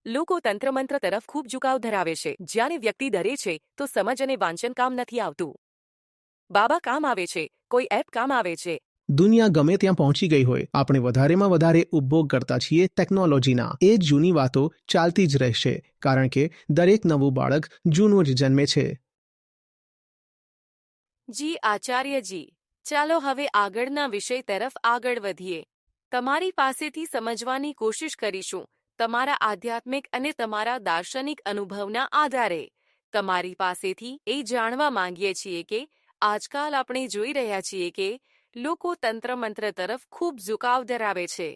લોકો તંત્રમંત્ર તરફ ખૂબ ઝુકાવ ધરાવે છે. જ્યારે વ્યક્તિ ડરે છે તો સમજ અને વાંચન કામ નથી આવતું. બાબા કામ આવે છે, કોઈ એપ કામ આવે છે. દુનિયા ગમે ત્યાં પહોંચી ગઈ હોય, આપણે વધારેમાં વધારે ઉપભોગ કરતા છીએ ટેકનોલોજીના. એ જ જૂની વાતો ચાલતી જ રહેશે, કારણ કે દરેક નવું બાળક જૂનું જ જન્મે છે. જી આચાર્યજી, ચાલો હવે આગળના વિષય તરફ આગળ વધીએ. તમારી પાસેથી સમજવાની કોશિશ કરીશું, તમારા આધ્યાત્મિક અને તમારા દાર્શનિક અનુભવના આધારે. તમારી પાસેથી એ જાણવા માંગીએ છીએ કે આજકાલ આપણે જોઈ રહ્યા છીએ કે લોકો તંત્રમંત્ર તરફ ખૂબ ઝુકાવ ધરાવે છે.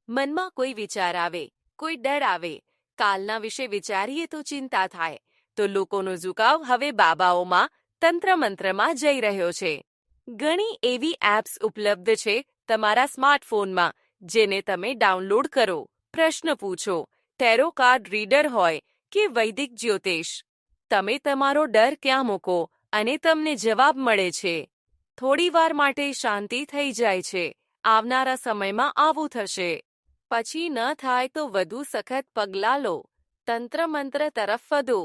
મનમાં કોઈ વિચાર આવે, કોઈ ડર આવે, કાલના વિશે વિચારીએ તો ચિંતા થાય, તો લોકોનો ઝુકાવ હવે બાબાઓમાં, તંત્રમંત્રમાં જઈ રહ્યો છે. ઘણી એવી એપ્સ ઉપલબ્ધ છે તમારા સ્માર્ટફોનમાં, જેને તમે ડાઉનલોડ કરો, પ્રશ્ન પૂછો, ટેરો કાર્ડ રીડર હોય કે વૈદિક જ્યોતિષ. તમે તમારો ડર ક્યાં મૂકો અને તમને જવાબ મળે છે. થોડીવાર માટે શાંતિ થઈ જાય છે. આવનારા સમયમાં આવું થશે. પછી ન થાય તો વધુ સખત પગલાં લો. તંત્રમંત્ર તરફ વધો.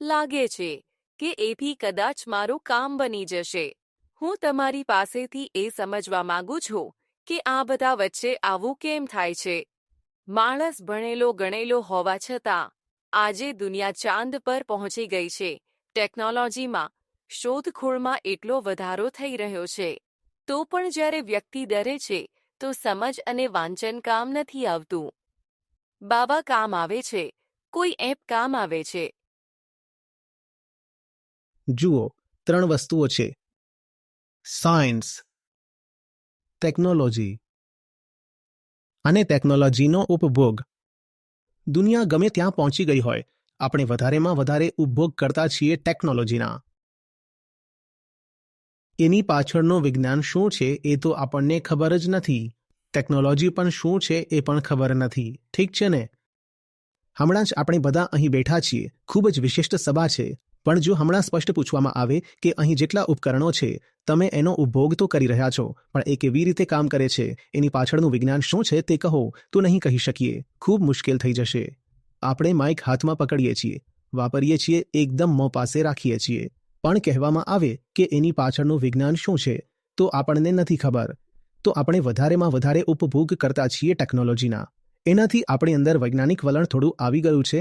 લાગે છે કે એથી કદાચ મારું કામ બની જશે. હું તમારી પાસેથી એ સમજવા માંગુ છું કે આ બધા વચ્ચે આવું કેમ થાય છે. માણસ ભણેલો ગણેલો હોવા છતાં આજે દુનિયા ચાંદ પર પહોંચી ગઈ છે. ટેકનોલોજીમાં, શોધખોળમાં એટલો વધારો થઈ રહ્યો છે. તો પણ જ્યારે વ્યક્તિ ડરે છે તો સમજ અને વાંચન કામ નથી આવતું. બાબા કામ આવે છે, કોઈ એપ કામ આવે છે. જુઓ, 3 વસ્તુઓ છે: સાયન્સ, ટેકનોલોજી અને ટેકનોલોજીનો ઉપભોગ. દુનિયા ગમે ત્યાં પહોંચી ગઈ હોય, આપણે વધારેમાં વધારે ઉપભોગ કરતા છીએ ટેકનોલોજીના. એની પાછળનું વિજ્ઞાન શું છે એ તો આપણને ખબર જ નથી. ટેકનોલોજી પણ શું છે એ પણ ખબર નથી. ઠીક છે ને? હમણાં જ આપણે બધા અહીં બેઠા છીએ, ખૂબ જ વિશિષ્ટ સભા છે. પણ જો હમણાં સ્પષ્ટ પૂછવામાં આવે કે અહીં જેટલા ઉપકરણો છે, તમે એનો ઉપભોગ તો કરી રહ્યા છો, પણ એ કેવી રીતે કામ કરે છે, એની પાછળનું વિજ્ઞાન શું છે તે કહો, તો નહીં કહી શકીએ. ખૂબ મુશ્કેલ થઈ જશે. આપણે માઇક હાથમાં પકડીએ છીએ, વાપરીએ છીએ, એકદમ મોં પાસે રાખીએ છીએ, પણ કહેવામાં આવે કે એની પાછળનું વિજ્ઞાન શું છે, તો આપણને નથી ખબર. તો આપણે વધારેમાં વધારે ઉપભોગ કરતા છીએ ટેકનોલોજીના. એનાથી આપણી અંદર વૈજ્ઞાનિક વલણ થોડું આવી ગયું છે.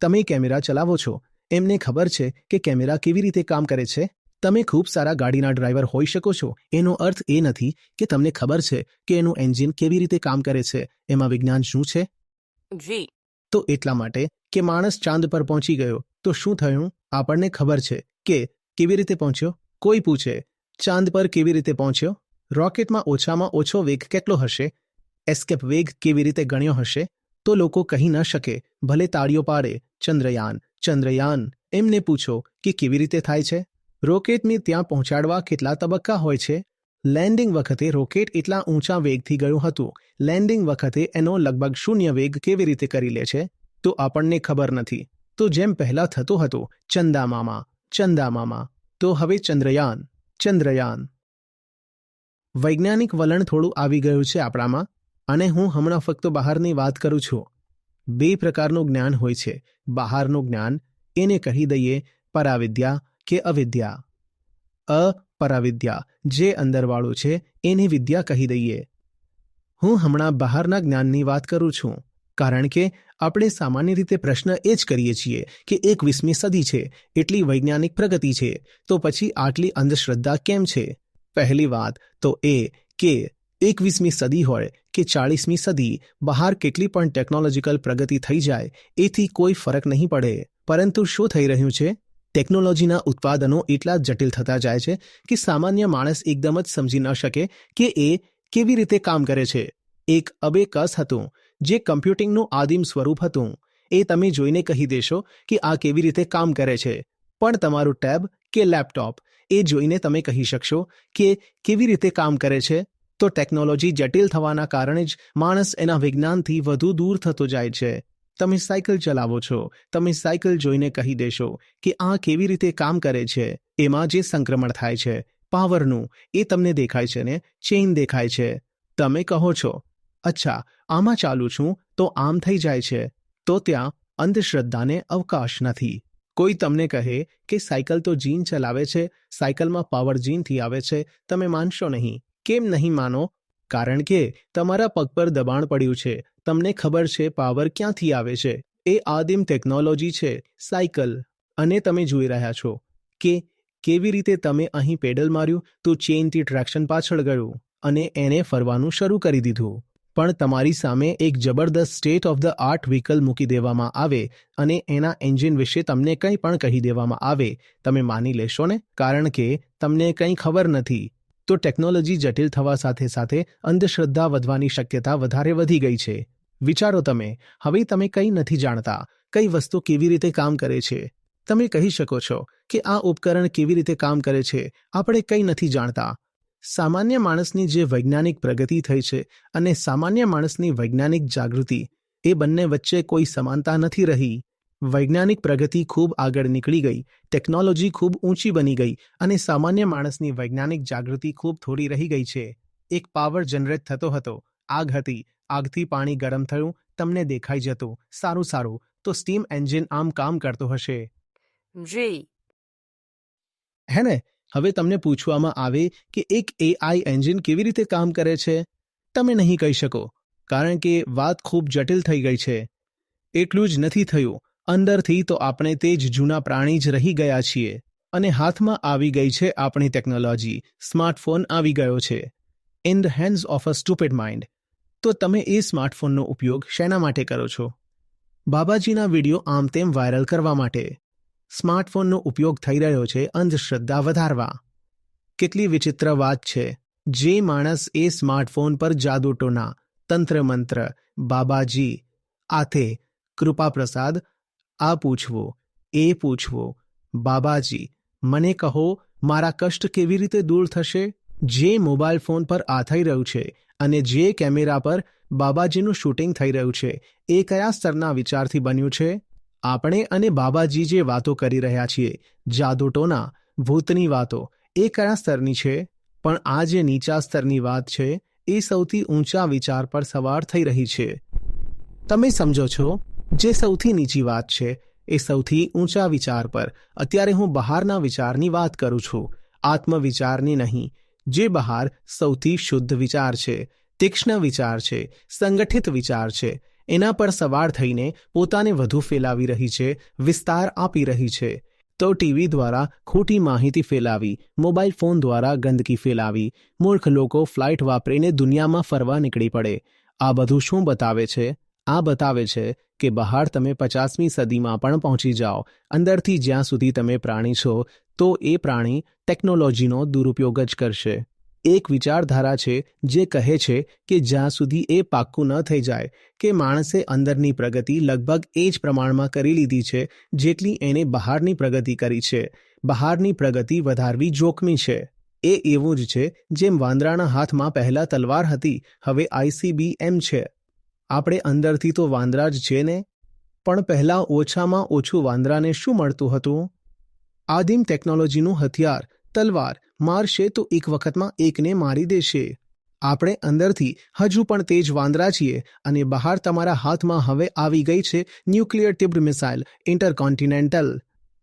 તમે કેમેરા ચલાવો છો, એમને ખબર છે કે કેમેરા કેવી રીતે કામ કરે છે. તમે ખૂબ સારા ગાડીના ડ્રાઈવર હોઈ શકો છો, એનો અર્થ એ નથી કે તમને ખબર છે કે એનું એન્જિન કેવી રીતે કામ કરે છે. એમાં વિજ્ઞાન શું છે? જી. તો એટલા માટે કે માણસ ચાંદ પર પહોંચી ગયો, તો શું થયું? આપણને ખબર છે કે કેવી રીતે પહોંચ્યો. કોઈ પૂછે, ચાંદ પર કેવી રીતે પહોંચ્યો? રોકેટમાં ઓછામાં ઓછો વેગ કેટલો હશે? એસ્કેપ વેગ કેવી રીતે ગણ્યો હશે? તો લોકો કહી ન શકે, ભલે તાળીઓ પાડે. ચંદ્રયાન, ચંદ્રયાન. એમને પૂછો કે કેવી રીતે થાય છે? રોકેટને ત્યાં પહોંચાડવા કેટલા તબક્કા હોય છે? લેન્ડિંગ વખતે રોકેટ એટલા ઊંચા વેગથી ગયું હતું. લેન્ડિંગ વખતે એનો લગભગ 0 વેગ કેવી રીતે કરી લે છે? તો આપણને ખબર નથી. તો જેમ પહેલા થતો હતો, ચંદામામા, ચંદામામા, તો હવે ચંદ્રયાન, ચંદ્રયાન. વૈજ્ઞાનિક વલણ થોડું આવી ગયું છે આપણામાં. અને હું હમણાં ફક્ત બહારની વાત કરું છું. 2 પ્રકારનું જ્ઞાન હોય છે. બહારનું જ્ઞાન, એને કહી દઈએ પરાવિદ્યા કે અવિદ્યા. અપરાવિદ્યા, જે અંદરવાળું છે, એને વિદ્યા કહી દઈએ. હું હમણાં બહારના જ્ઞાનની વાત કરું છું, કારણ કે આપણે સામાન્ય રીતે પ્રશ્ન એ જ કરીએ છીએ કે 21મી સદી છે, એટલી વૈજ્ઞાનિક પ્રગતિ છે, તો પછી આટલી અંધશ્રદ્ધા કેમ છે? પહેલી વાત તો એ કે 21મી સદી હોય કે 40મી સદી, બહાર કેટલી પણ ટેકનોલોજીકલ પ્રગતિ થઈ જાય, એથી કોઈ ફરક નહીં પડે. પરંતુ શું થઈ રહ્યું છે? ટેકનોલોજીના ઉત્પાદનો એટલા જટિલ થતા જાય છે કે સામાન્ય માણસ એકદમ જ સમજી ન શકે કે એ કેવી રીતે કામ કરે છે. એક અબેકસ હતું, જે કમ્પ્યુટિંગનું આદિમ સ્વરૂપ હતું. એ તમે જોઈને કહી દેશો કે આ કેવી રીતે કામ કરે છે. પણ તમારું ટેબ કે લેપટોપ, એ જોઈને તમે કહી શકશો કે કેવી રીતે કામ કરે છે. તો ટેકનોલોજી જટિલ થવાના કારણે જ માણસ એના વિજ્ઞાનથી વધુ દૂર થતો જાય છે. તમે સાયકલ ચલાવો છો, તમે સાયકલ જોઈને કહી દેશો કે આ કેવી રીતે કામ કરે છે. એમાં જે સંક્રમણ થાય છે પાવરનું, એ તમને દેખાય છે ને, ચેઇન દેખાય છે. તમે કહો છો, અચ્છા, આમાં ચાલું છું તો આમ થઈ જાય છે. તો ત્યાં અંધશ્રદ્ધાને અવકાશ નથી. કોઈ તમને કહે કે સાયકલ તો જીન ચલાવે છે, સાયકલમાં પાવર જીનથી આવે છે, તમે માનશો નહીં. કેમ નહીં માનો? કારણ કે તમારા પગ પર દબાણ પડ્યું છે. તમને ખબર છે પાવર ક્યાંથી આવે છે. એ આદિમ ટેકનોલોજી છે, સાયકલ. અને તમે જોઈ રહ્યા છો કે કેવી રીતે તમે અહીં પેડલ માર્યું તો ચેઇનથી ટ્રેક્શન પાછળ ગયું અને એને ફરવાનું શરૂ કરી દીધું. પણ તમારી સામે એક જબરદસ્ત state of the art vehicle મૂકી દેવામાં આવે અને એના એન્જિન વિશે તમને કંઈ પણ કહી દેવામાં આવે, તમે માની લેશો ને? કારણ કે તમને કંઈ ખબર નથી. તો ટેકનોલોજી જટિલ થવા સાથે સાથે અંધશ્રદ્ધા વધવાની શક્યતા વધારે વધી ગઈ છે. વિચારો તમે, હવે તમે કંઈ નથી જાણતા, કઈ વસ્તુ કેવી રીતે કામ કરે છે. તમે કહી શકો છો કે આ ઉપકરણ કેવી રીતે કામ કરે છે, આપણે કંઈ નથી જાણતા. સામાન્ય માણસની જે વૈજ્ઞાનિક પ્રગતિ થઈ છે અને સામાન્ય માણસની વૈજ્ઞાનિક જાગૃતિ, એ બંને વચ્ચે કોઈ સમાનતા નથી રહી. વૈજ્ઞાનિક પ્રગતિ ખૂબ આગળ નીકળી ગઈ, ટેકનોલોજી ખૂબ ઊંચી બની ગઈ અને સામાન્ય માણસની વૈજ્ઞાનિક જાગૃતિ ખૂબ થોડી રહી ગઈ છે. એક પાવર જનરેટ થતો હતો, આગ હતી, આગથી પાણી ગરમ થયું, તમને દેખાઈ જતું. સારું, તો સ્ટીમ એન્જિન આમ કામ કરતો હશે. જી. હે ને? હવે તમને પૂછવામાં આવે કે એક એઆઈ એન્જિન કેવી રીતે કામ કરે છે, તમે નહીં કહી શકો, કારણ કે વાત ખૂબ જટિલ થઈ ગઈ છે. એટલું જ નથી થયું, અંદરથી તો આપણે તે જ જૂના પ્રાણી જ રહી ગયા છીએ અને હાથમાં આવી ગઈ છે આપણી ટેકનોલોજી. સ્માર્ટફોન આવી ગયો છે, in the hands of a stupid mind. તો તમે એ સ્માર્ટફોનનો ઉપયોગ શેના માટે કરો છો? બાબાજીના વિડીયો આમ તેમ વાયરલ કરવા માટે. સ્માર્ટફોનનો ઉપયોગ થઈ રહ્યો છે અંધશ્રદ્ધા વધારવા. કેટલી વિચિત્ર વાત છે. જે માણસ એ સ્માર્ટફોન પર જાદુટોના, તંત્ર મંત્ર, બાબાજી, આથે, કૃપા પ્રસાદ, આ પૂછવો, એ પૂછવો, બાબાજી મને કહો મારા કષ્ટ કેવી રીતે દૂર થશે. જે મોબાઈલ ફોન પર આ થઈ રહ્યું છે અને જે કેમેરા પર બાબાજીનું શૂટિંગ થઈ રહ્યું છે, એ કયા સ્તરના વિચારથી બન્યું છે? આપણે અને બાબાજી જે વાતો કરી રહ્યા છીએ, જાદુટોના, ભૂતની વાતો, એ કયા સ્તરની છે? પણ આ જે નીચા સ્તરની વાત છે, એ સૌથી ઊંચા વિચાર પર સવાર થઈ રહી છે. તમે સમજો છો? જે સૌથી નીચી વાત છે એ સૌથી ઊંચા વિચાર પર. અત્યારે હું બહારના વિચારની વાત કરું છું, આત્મવિચારની નહીં. જે બહાર સૌથી શુદ્ધ વિચાર છે, તીક્ષ્ણ વિચાર છે, સંગઠિત વિચાર છે, એના પર સવાર થઈને પોતાને વધુ ફેલાવી રહી છે, વિસ્તાર આપી રહી છે. તો ટીવી દ્વારા ખોટી માહિતી ફેલાવી, મોબાઈલ ફોન દ્વારા ગંદકી ફેલાવી, મૂર્ખ લોકો ફ્લાઇટ વાપરીને દુનિયામાં ફરવા નીકળી પડે. આ બધું શું બતાવે છે? આ બતાવે છે કે બહાર તમે 50મી સદીમાં પણ પહોંચી જાઓ, અંદરથી જ્યાં સુધી તમે પ્રાણી છો, તો એ પ્રાણી ટેકનોલોજીનો દુરુપયોગ જ કરશે. એક વિચારધારા છે જે કહે છે કે જ્યાં સુધી એ પાક્કું ન થઈ જાય કે માણસે અંદરની પ્રગતિ લગભગ એ જ પ્રમાણમાં કરી લીધી છે જેટલી એને બહારની પ્રગતિ કરી છે, બહારની પ્રગતિ વધારવી જોખમી છે. એ એવું જ છે જેમ વાંદરાના હાથમાં પહેલા તલવાર હતી, હવે ICBM છે. આપણે અંદરથી તો વાંદરા જ છે ને? પણ પહેલાં ઓછામાં ઓછું વાંદરાને શું મળતું હતું? આદિમ ટેકનોલોજીનું હથિયાર, તલવાર, મારશે તો એક વખતમાં એકને મારી દેશે. આપણે અંદરથી હજુ પણ તે જ વાંદરા છીએ અને બહાર તમારા હાથમાં હવે આવી ગઈ છે ન્યુક્લિયર ટિપ્ડ મિસાઇલ, ઇન્ટરકોન્ટિનેન્ટલ.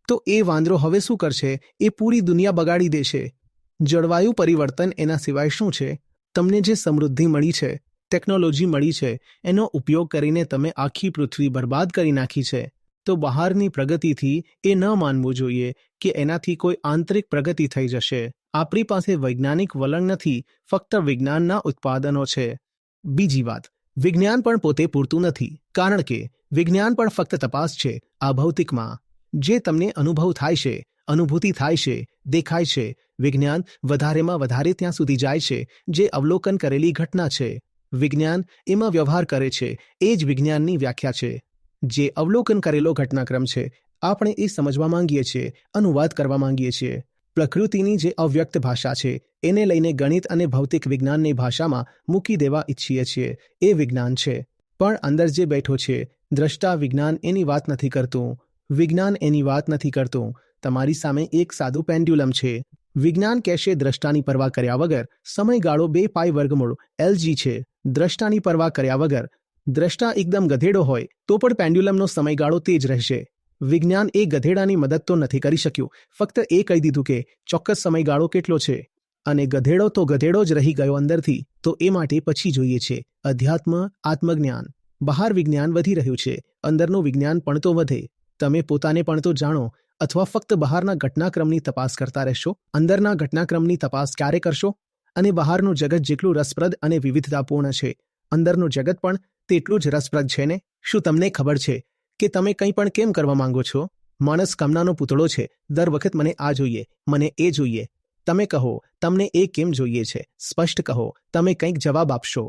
તો એ વાંદરો હવે શું કરશે? એ પૂરી દુનિયા બગાડી દેશે. જળવાયુ પરિવર્તન એના સિવાય શું છે? તમને જે સમૃદ્ધિ મળી છે, ટેકનોલોજી મળી છે, એનો ઉપયોગ કરીને તમે આખી પૃથ્વી બરબાદ કરી નાખી છે. તો બહારની પ્રગતિથી એ ન માનવું જોઈએ કે એનાથી કોઈ આંતરિક પ્રગતિ થઈ જશે. આપણી પાસે વૈજ્ઞાનિક વલણ નથી, ફક્ત વિજ્ઞાનના ઉત્પાદનો છે. બીજી વાત, વિજ્ઞાન પણ પોતે પૂરતું નથી, કારણ કે વિજ્ઞાન પણ ફક્ત તપાસ છે આ ભૌતિકમાં. જે તમને અનુભવ થાય છે, અનુભૂતિ થાય છે, દેખાય છે, વિજ્ઞાન વધારેમાં વધારે ત્યાં સુધી જાય છે જે અવલોકન કરેલી ઘટના છે. વિજ્ઞાન એમાં વ્યવહાર કરે છે, એ જ વિજ્ઞાનની વ્યાખ્યા છે. જે અવલોકન કરેલો ઘટનાક્રમ છે, આપણે એ સમજવા માંગીએ છીએ, અનુવાદ કરવા માંગીએ છીએ. પ્રકૃતિની જે અવ્યક્ત ભાષા છે, એને લઈને ગણિત અને ભૌતિક વિજ્ઞાનની ભાષામાં મૂકી દેવા ઈચ્છીએ છીએ, એ વિજ્ઞાન છે. પણ અંદર જે બેઠો છે, દ્રષ્ટા, વિજ્ઞાન એની વાત નથી કરતું. વિજ્ઞાન એની વાત નથી કરતું. તમારી સામે એક સાદું પેન્ડ્યુલમ છે. વિજ્ઞાન કહેશે દ્રષ્ટાની પરવા કર્યા વગર સમયગાળો 2π² LG છે. દ્રષ્ટાની પરવા કર્યા વગર દ્રષ્ટા એકદમ ગધેડો હોય તો પણ પેન્ડ્યુલમનો સમયગાળો તે જ રહેશે. વિજ્ઞાન એ ગધેડાની મદદ તો નથી કરી શક્યું, ફક્ત એ કહી દીધું કે ચોક્કસ સમયગાળો કેટલો છે. અને ગધેડો તો ગધેડો જ રહી ગયો અંદરથી, તો એ માટે પછી જોઈએ છે અધ્યાત્મ, આત્મજ્ઞાન. બહાર વિજ્ઞાન વધી રહ્યું છે, અંદરનું વિજ્ઞાન પણ તો વધે. તમે પોતાને પણ તો જાણો, અથવા ફક્ત બહારના ઘટનાક્રમની તપાસ કરતા રહેશો? અંદરના ઘટનાક્રમની તપાસ ક્યારે કરશો? અને બહારનું જગત જેટલું રસપ્રદ અને વિવિધતાપૂર્ણ છે, અંદરનું જગત પણ તેટલું જ રસપ્રદ છે ને? શું તમને ખબર છે કે તમે કંઈ પણ કેમ કરવા માંગો છો? માણસ કામનાનો પૂતળો છે. દર વખત મને આ જોઈએ, મને એ જોઈએ. તમે કહો તમને એ કેમ જોઈએ છે, સ્પષ્ટ કહો, તમે કંઈક જવાબ આપશો.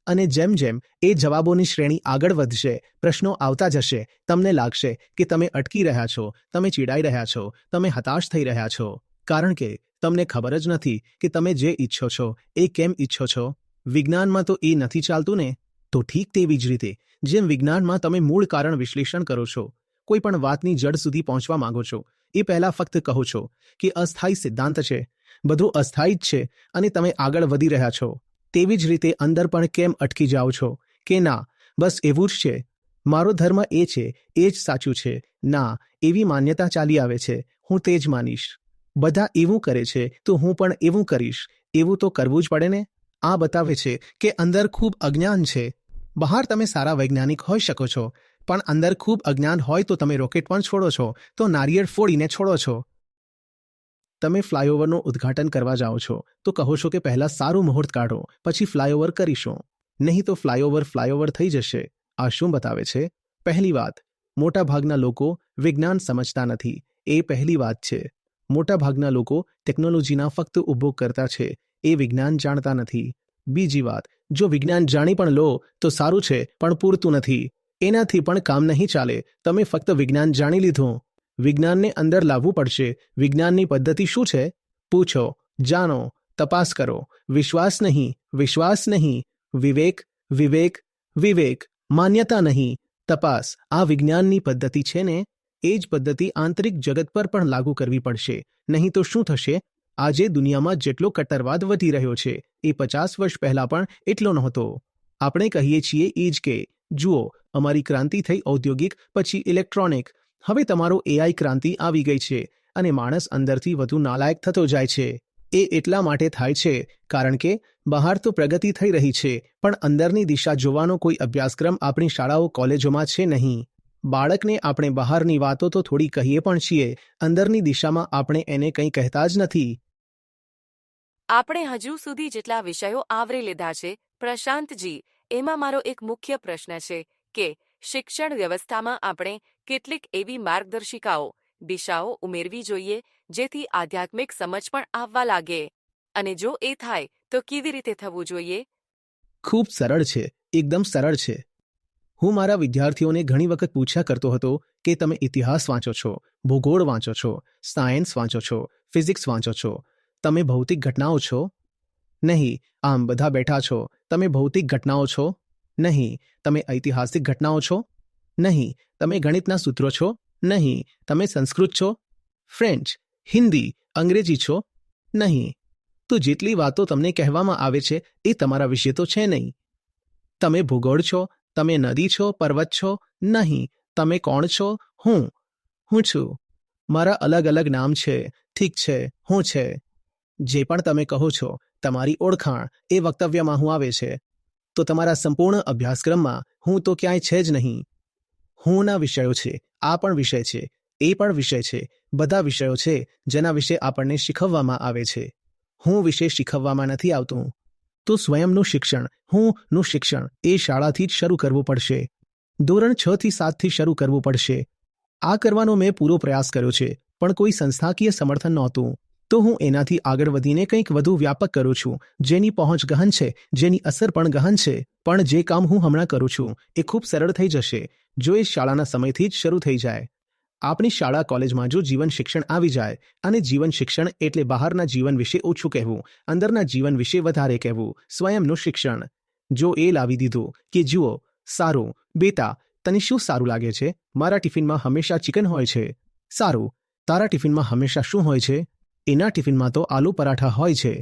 અને જેમ જેમ એ જવાબોની શ્રેણી આગળ વધશે, પ્રશ્નો આવતા જશે, તમને લાગશે કે તમે અટકી રહ્યા છો, તમે ચીડાઈ રહ્યા છો, તમે હતાશ થઈ રહ્યા છો, કારણ કે તમને ખબર જ નથી કે તમે જે ઈચ્છો છો એ કેમ ઈચ્છો છો. વિજ્ઞાનમાં તો એ નથી ચાલતું ને? તો ઠીક તેવી જ રીતે જેમ વિજ્ઞાનમાં તમે મૂળ કારણ વિશ્લેષણ કરો છો, કોઈ પણ વાતની જડ સુધી પહોંચવા માંગો છો, એ પહેલા ફક્ત કહો છો કે અસ્થાયી સિદ્ધાંત છે, બધું અસ્થાયી જ છે, અને તમે આગળ વધી રહ્યા છો. તેવી જ રીતે અંદર પણ કેમ અટકી જાઓ છો કે ના, બસ એવું જ છે, મારો ધર્મ એ છે, એ જ સાચું છે. ના, એવી માન્યતા ચાલી આવે છે, હું તે જ માનીશ. બધા એવું કરે છે તો હું પણ એવું કરીશ. એવું તો કરવું જ પડે ને? આ બતાવે છે કે અંદર ખૂબ અજ્ઞાન છે. બહાર તમે સારા વૈજ્ઞાનિક હોઈ શકો છો, પણ અંદર ખૂબ અજ્ઞાન હોય તો તમે રોકેટ પણ છોડો છો, તો નારિયેળ ફોડીને છોડો છો. તમે ફ્લાયઓવરનું ઉદ્ઘાટન કરવા જાઓ છો તો કહો છો કે પહેલા સારું મુહૂર્ત કાઢો, પછી ફ્લાયઓવર કરીશું. નહીં તો ફ્લાયઓવર થઈ જશે. આ શું બતાવે છે? પહેલી વાત, મોટાભાગના લોકો વિજ્ઞાન સમજતા નથી, એ પહેલી વાત છે. મોટાભાગના લોકો ટેકનોલોજીના ફક્ત ઉપયોગ કરતા છે, એ વિજ્ઞાન જાણતા નથી. બીજી વાત, જો વિજ્ઞાન જાણી પણ લો તો સારું છે, પણ પૂરતું નથી. એનાથી પણ કામ નહીં ચાલે. તમે ફક્ત વિજ્ઞાન જાણી લીધું. વિજ્ઞાનને અંદર લાવવું પડશે. વિજ્ઞાનની પદ્ધતિ શું છે? પૂછો, જાણો, તપાસ કરો. વિશ્વાસ નહીં, વિવેક, વિવેક, માન્યતા નહીં, તપાસ. આ વિજ્ઞાનની પદ્ધતિ છે ને? એ જ પદ્ધતિ આંતરિક જગત પર પણ લાગુ કરવી પડશે. નહીં તો શું થશે? આજે દુનિયામાં જેટલો કટ્ટરવાદ વધી રહ્યો છે, એ 50 વર્ષ પહેલા પણ એટલો નહોતો. આપણે કહીએ છીએ એ જ કે જુઓ, અમારી ક્રાંતિ થઈ ઔદ્યોગિક, પછી ઇલેક્ટ્રોનિક, હવે તમારો એઆઈ ક્રાંતિ આવી ગઈ છે, અને માણસ અંદરથી વધુ નાલાયક થતો જાય છે. એ એટલા માટે થાય છે કારણ કે બહાર તો પ્રગતિ થઈ રહી છે, પણ અંદરની દિશા જોવાનો કોઈ અભ્યાસક્રમ આપણી શાળાઓ કોલેજોમાં છે નહીં. બાળકને આપણે બહારની વાતો તો થોડી કહીએ પણ છીએ, અંદરની દિશામાં આપણે એને કંઈ કહેતા જ નથી. આપણે હજુ સુધી જેટલા વિષયો આવરી લીધા છે, પ્રશાંતજી, એમાં મારો એક મુખ્ય પ્રશ્ન છે કે શિક્ષણ વ્યવસ્થામાં આપણે કેટલીક એવી માર્ગદર્શિકાઓ, દિશાઓ ઉમેરવી જોઈએ જેથી આધ્યાત્મિક સમજ પણ આવવા લાગે, અને જો એ થાય તો કેવી રીતે થવું જોઈએ? ખૂબ સરળ છે, એકદમ સરળ છે. હું મારા વિદ્યાર્થીઓને ઘણી વખત પૂછ્યા કરતો હતો કે તમે ઇતિહાસ વાંચો છો, ભૂગોળ વાંચો છો, સાયન્સ વાંચો છો, ફિઝિક્સ વાંચો છો, તમે ભૌતિક ઘટનાઓ છો? નહીં. આમ બધા બેઠા છો, તમે ભૌતિક ઘટનાઓ છો? નહીં. તમે ઐતિહાસિક ઘટનાઓ છો? નહીં. તમે ગણિતના સૂત્રો છો? નહીં. તમે સંસ્કૃત છો, ફ્રેન્ચ, હિન્દી, અંગ્રેજી છો? નહીં. તો જેટલી વાતો તમને કહેવામાં આવે છે એ તમારા વિશે તો છે નહીં. તમે ભૂગોળ છો? તમે નદી છો, પર્વત છો? નહીં. તમે કોણ છો? હું છું. મારા અલગ અલગ નામ છે. ઠીક છે, હું છે. જે પણ તમે કહો છો, તમારી ઓળખાણ, એ વક્તવ્યમાં હું આવે છે. તો તમારા સંપૂર્ણ અભ્યાસક્રમમાં હું તો ક્યાંય છે જ નહીં. હુંના વિષયો છે, આ પણ વિષય છે, એ પણ વિષય છે, બધા વિષયો છે જેના વિશે આપણને શીખવવામાં આવે છે. હું વિશે શીખવવામાં નથી આવતું. તો સ્વયંનું શિક્ષણ, હુંનું શિક્ષણ એ શાળાથી જ શરૂ કરવું પડશે. ધોરણ 6 થી 7 થી શરૂ કરવું પડશે. આ કરવાનો મેં પૂરો પ્રયાસ કર્યો છે, પણ કોઈ સંસ્થાકીય સમર્થન નહોતું. તો હું એનાથી આગળ વધીને કંઈક વધુ વ્યાપક કરું છું, જેની પહોંચ ગહન છે, જેની અસર પણ ગહન છે. પણ જે કામ હું હમણાં કરું છું એ ખૂબ સરળ થઈ જશે જો એ શાળાના સમયથી જ શરૂ થઈ જાય. આપણી શાળા કોલેજમાં જો જીવન શિક્ષણ આવી જાય, અને જીવન શિક્ષણ એટલે બહારના જીવન વિશે ઓછું કહેવું, અંદરના જીવન વિશે વધારે કહેવું, સ્વયંનું શિક્ષણ. જો એ લાવી દીધું કે જુઓ, સારું બેટા, તને શું સારું લાગે છે? મારા ટિફિનમાં હંમેશા ચિકન હોય છે. સારું, તારા ટિફિનમાં હંમેશા શું હોય છે? એના ટિફિનમાં તો આલુ પરાઠા હોય છે.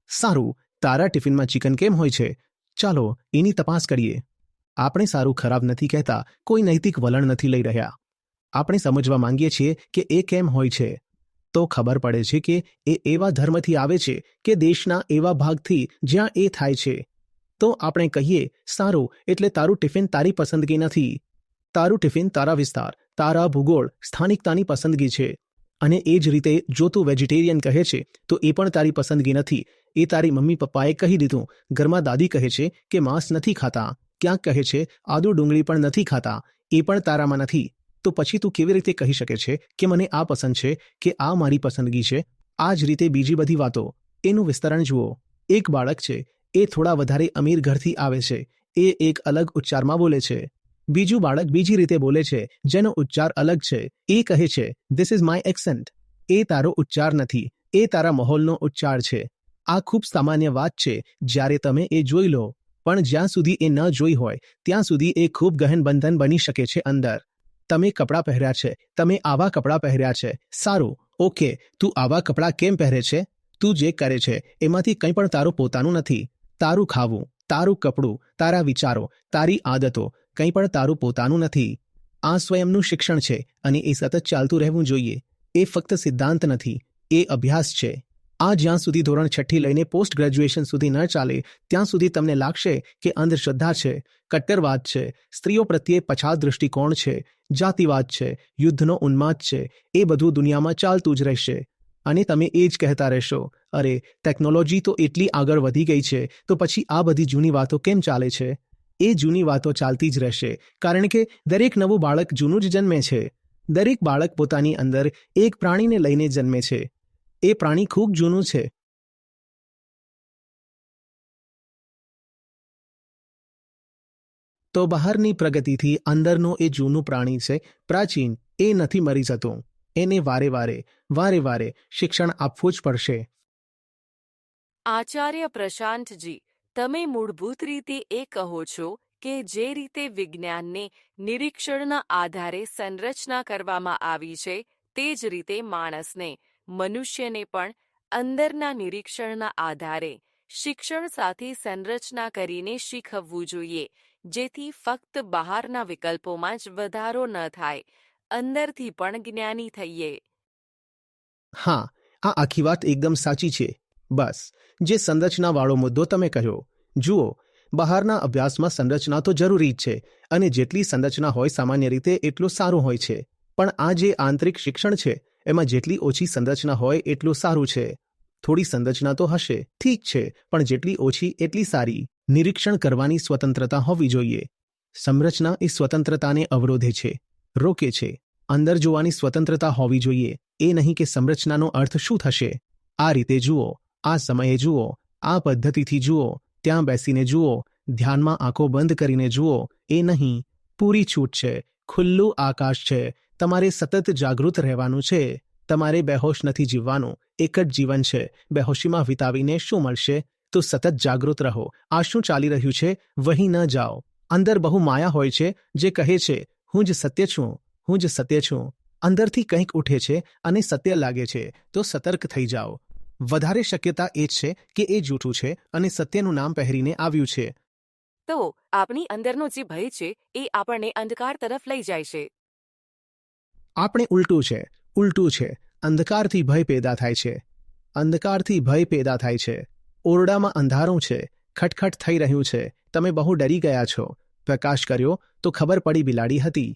સારું, તારા ટિફિનમાં ચિકન કેમ હોય છે? ચાલો એની તપાસ કરીએ. આપણે સારું ખરાબ નથી કહેતા, કોઈ નૈતિક વલણ નથી લઈ રહ્યા. આપણે સમજવા માંગીએ છીએ કે એ કેમ હોય છે. તો ખબર પડે છે કે એ એવા ધર્મથી આવે છે કે દેશના એવા ભાગથી જ્યાં એ થાય છે. તો આપણે કહીએ, સારું, એટલે તારું ટિફિન તારી પસંદગી નથી. તારું ટિફિન તારા વિસ્તાર, તારા ભૂગોળ, સ્થાનિકતાની પસંદગી છે. અને એ જ રીતે જો તું વેજીટેરિયન કહે છે તો એ પણ તારી પસંદગી નથી. એ તારી મમ્મી પપ્પાએ કહી દીધું. ઘરમાં દાદી કહે છે કે માંસ નથી ખાતા, ક્યાંક કહે છે આદુ ડુંગળી પણ નથી ખાતા, એ પણ તારામાં નથી. તો પછી તું કેવી રીતે કહી શકે છે કે મને આ પસંદ છે કે આ મારી પસંદગી છે? આ જ રીતે બીજી બધી વાતો. એનું વિસ્તરણ જુઓ. એક બાળક છે, એ થોડા વધારે અમીર ઘરથી આવે છે, એ એક અલગ ઉચ્ચારમાં બોલે છે. બીજું બાળક બીજી રીતે બોલે છે જેનો ઉચ્ચાર અલગ છે. એ કહે છે ધીસ ઇઝ માય એક્સેન્ટ. એ તારો ઉચ્ચાર નથી, એ તારા માહોલનો ઉચ્ચાર છે. આ ખૂબ સામાન્ય વાત છે જ્યારે તમે એ જોઈ લો, પણ જ્યાં સુધી એ ન જોઈ હોય ત્યાં સુધી એ ખૂબ ગહન બંધન બની શકે છે અંદર. તમે કપડાં પહેર્યા છે, તમે આવા કપડાં પહેર્યા છે, સારું, ઓકે, તું આવા કપડાં કેમ પહેરે છે? તું જે કરે છે એમાંથી કંઈ પણ તારું પોતાનું નથી. તારું ખાવું, તારું કપડું, તારા વિચારો, તારી આદતો, કંઈ પણ તારું પોતાનું નથી. આ સ્વયંનું શિક્ષણ છે અને એ સતત ચાલતું રહેવું જોઈએ. એ ફક્ત સિદ્ધાંત નથી, એ અભ્યાસ છે. આ જ્યાં સુધી ધોરણ 6 થી લઈને પોસ્ટ ગ્રેજ્યુએશન સુધી ન ચાલે ત્યાં સુધી તમને લાગશે કે અંધશ્રદ્ધા છે, કટ્ટરવાદ છે, સ્ત્રીઓ પ્રત્યે પછાત દૃષ્ટિકોણ છે, જાતિવાદ છે, યુદ્ધનો ઉન્માદ છે. એ બધું દુનિયામાં ચાલતું જ રહેશે અને તમે એ જ કહેતા રહેશો, અરે ટેકનોલોજી તો એટલી આગળ વધી ગઈ છે, તો પછી આ બધી જૂની વાતો કેમ ચાલે છે? એ જૂની વાતો ચાલતી જ રહેશે કારણ કે દરેક નવું બાળક જૂનું જ જન્મે છે. દરેક બાળક પોતાની અંદર એક પ્રાણીને લઈને જન્મે છે. એ પ્રાણી ખૂબ જૂનું છે. તો બહારની પ્રગતિથી અંદરનું એ જૂનું પ્રાણી છે, પ્રાચીન, એ નથી મરી જતું. એને વારે વારે શિક્ષણ આપવું જ પડશે. આચાર્ય પ્રશાંતજી, તમે મૂળભૂત રીતે એ કહો છો કે જે રીતે વિજ્ઞાનને નિરીક્ષણના આધારે સંરચના કરવામાં આવી છે તે જ રીતે માણસને, મનુષ્યને પણ અંદરના નિરીક્ષણના આધારે શિક્ષણ સાથે સંરચના કરીને શીખવવું જોઈએ, જેથી ફક્ત બહારના વિકલ્પોમાં જ વધારો ન થાય, અંદરથી પણ જ્ઞાની થઈએ. હા, આ આખી વાત એકદમ સાચી છે. બસ જે સંરચનાવાળો મુદ્દો તમે કહ્યો. જુઓ, બહારના અભ્યાસમાં સંરચના તો જરૂરી જ છે અને જેટલી સંરચના હોય સામાન્ય રીતે એટલું સારું હોય છે. પણ આ જે આંતરિક શિક્ષણ છે એમાં જેટલી ઓછી સંરચના હોય એટલું સારું છે. થોડી સંરચના તો હશે, ઠીક છે, પણ જેટલી ઓછી એટલી સારી. નિરીક્ષણ કરવાની સ્વતંત્રતા હોવી જોઈએ. સંરચના એ સ્વતંત્રતાને અવરોધે છે, રોકે છે. અંદર જોવાની સ્વતંત્રતા હોવી જોઈએ. એ નહીં કે સંરચનાનો અર્થ શું થશે. આ રીતે જુઓ, આ સમયે જુઓ, આ પદ્ધતિથી જુઓ, ત્યાં બેસીને જુઓ, ધ્યાનમાં આંખો બંધ કરીને જુઓ. એ નહીં, પૂરી છૂટ છે, ખુલ્લું આકાશ છે. તમારે સતત જાગૃત રહેવાનું છે. તમારે બેહોશ નથી જીવવાનું. એક જ જીવન છે. બેહોશીમાં વિતાવીને શું મળશે? તો સતત જાગૃત રહો. આ શું ચાલી રહ્યું છે વહીં ન જાઓ. અંદર બહુ માયા હોય છે જે કહે છે હું જ સત્ય છું, હું જ સત્ય છું. અંદરથી કંઈક ઉઠે છે અને સત્ય લાગે છે, તો સતર્ક થઈ જાઓ. વધારે શક્યતા એ જ છે કે એ જૂઠું છે અને સત્યનું નામ પહેરીને આવ્યું છે. તો આપણી અંદરનો જે ભય છે એ આપણને અંધકાર તરફ લઈ જાય છે. આપણે ઉલટું છે. અંધકારથી ભય પેદા થાય છે. અંધકારથી ભય પેદા થાય છે. ઓરડામાં અંધારું છે, ખટખટ થઈ રહ્યું છે, તમે બહુ ડરી ગયા છો. પ્રકાશ કર્યો તો ખબર પડી બિલાડી હતી.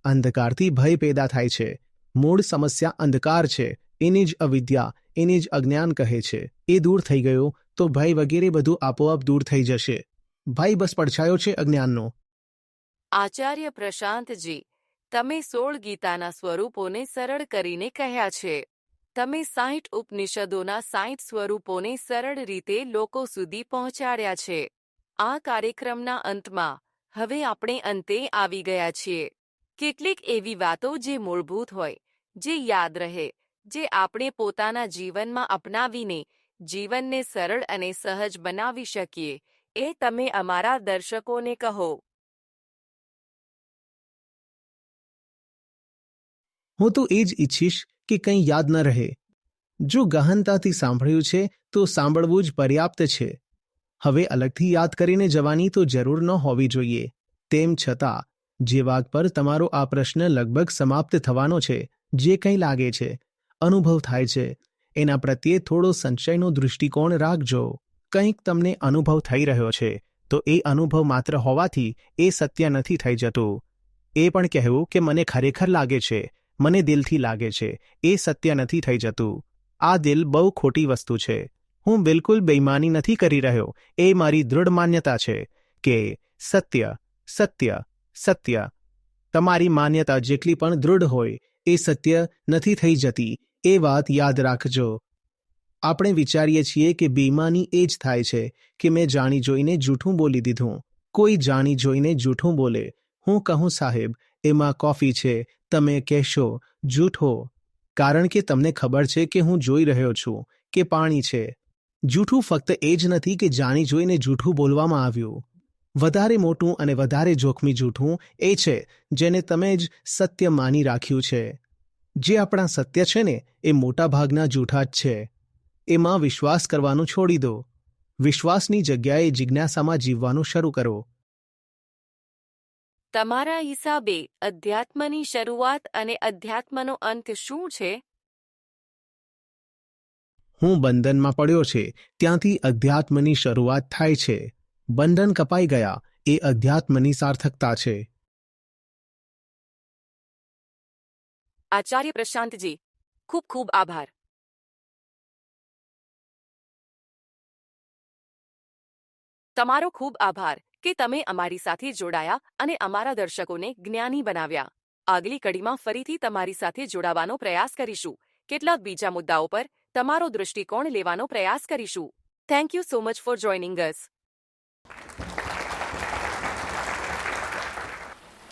અંધકારથી ભય પેદા થાય છે. મૂળ સમસ્યા અંધકાર છે. એની જ અવિદ્યા, એની જ અજ્ઞાન કહે છે. એ દૂર થઈ ગયો તો ભય વગેરે બધું આપોઆપ દૂર થઈ જશે. ભય બસ પડછાયો છે અજ્ઞાનનો. આચાર્ય પ્રશાંતજી, તમે 16 ગીતાના સ્વરૂપોને સરળ કરીને કહ્યા છે. તમે 60 ઉપનિષદોના 60 સ્વરૂપોને સરળ રીતે લોકો સુધી પહોંચાડ્યા છે. આ કાર્યક્રમના અંતમાં હવે આપણે અંતે આવી ગયા છીએ. કેટલીક એવી વાતો જે મૂળભૂત હોય, જે યાદ રહે, જે આપણે પોતાના જીવનમાં અપનાવીને જીવનને સરળ અને સહજ બનાવી શકીએ, એ તમે અમારા દર્શકોને કહો. હું તો એ જ ઈચ્છીશ કે કંઈ યાદ ન રહે. જો ગહનતાથી સાંભળ્યું છે તો સાંભળવું જ પર્યાપ્ત છે. હવે અલગથી યાદ કરીને જવાની તો જરૂર ન હોવી જોઈએ. તેમ છતાં જે વાત પર તમારો આ પ્રશ્ન લગભગ સમાપ્ત થવાનો છે, જે કંઈ લાગે છે, અનુભવ થાય છે, એના પ્રત્યે થોડો સંશયનો દૃષ્ટિકોણ રાખજો. કંઈક તમને અનુભવ થઈ રહ્યો છે તો એ અનુભવ માત્ર હોવાથી એ સત્ય નથી થઈ જતું. એ પણ કહેવું કે મને ખરેખર લાગે છે, મને દિલથી લાગે છે, એ સત્ય નથી થઈ જતું. આ દિલ બહુ ખોટી વસ્તુ છે. હું બિલકુલ બેઈમાની નથી કરી રહ્યો. એ મારી દૃઢ માન્યતા છે કે સત્ય સત્ય સત્ય. તમારી માન્યતા જેટલી પણ દૃઢ હોય એ સત્ય નથી થઈ જતી. એ વાત યાદ રાખજો. આપણે વિચારીએ છીએ કે બેઈમાની એ જ થાય છે કે મેં જાણી જોઈને જૂઠું બોલી દીધું. કોઈ જાણી જોઈને જૂઠું બોલે. હું કહું સાહેબ એમાં કોફી છે, તમે કહેશો જૂઠો, કારણ કે તમને ખબર છે કે હું જોઈ રહ્યો છું કે પાણી છે. જૂઠું ફક્ત એ જ નથી કે જાણી જોઈને જૂઠું બોલવામાં આવ્યું. વધારે મોટું અને વધારે જોખમી જૂઠું એ છે જેને તમે જ સત્ય માની રાખ્યું છે. જે આપણા સત્ય છે ને એ મોટા ભાગના જૂઠા જ છે. એમાં વિશ્વાસ કરવાનું છોડી દો. વિશ્વાસની જગ્યાએ જિજ્ઞાસામાં જીવવાનું શરૂ કરો. તમારા હિસાબે અધ્યાત્મની શરૂઆત અને અધ્યાત્મનો અંત શું છે? હું બંધનમાં પડ્યો છે ત્યાંથી અધ્યાત્મની શરૂઆત થાય છે. બંધન કપાઈ ગયા એ અધ્યાત્મની સાર્થકતા છે. આચાર્ય પ્રશાંતજી, ખૂબ ખૂબ આભાર. તમારો ખૂબ આભાર કે તમે અમારી સાથે જોડાયા અને અમારા દર્શકોને જ્ઞાની બનાવ્યા. આગલી કડીમાં ફરીથી તમારી સાથે જોડાવાનો પ્રયાસ કરીશું. કેટલાક બીજા મુદ્દાઓ પર તમારો દૃષ્ટિકોણ લેવાનો પ્રયાસ કરીશું. Thank you so much for joining us.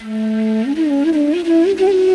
Mm-hmm.